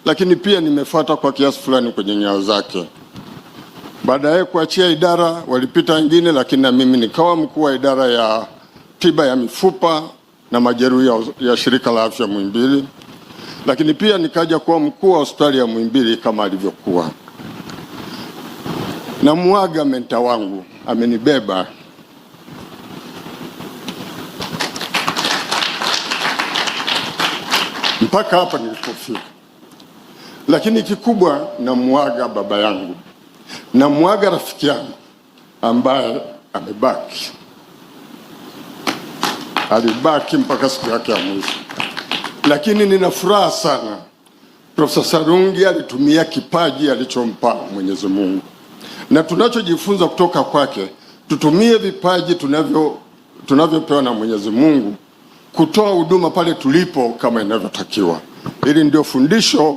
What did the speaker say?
lakini pia nimefuata kwa kiasi fulani kwenye nyayo zake. Baadaye kuachia idara walipita wengine, lakini na mimi nikawa mkuu wa idara ya tiba ya mifupa na majeruhi ya shirika la afya Muhimbili, lakini pia nikaja kuwa mkuu wa hospitali ya Muhimbili kama alivyokuwa. Na muaga menta wangu, amenibeba mpaka hapa nilipofika. Lakini kikubwa, na muaga baba yangu, na muaga rafiki yangu ambaye amebaki, alibaki mpaka siku yake ya mwisho. Lakini nina furaha sana, Profesa Sarungi alitumia kipaji alichompa Mwenyezi Mungu, na tunachojifunza kutoka kwake, tutumie vipaji tunavyopewa na Mwenyezi Mungu kutoa huduma pale tulipo kama inavyotakiwa. Hili ndio fundisho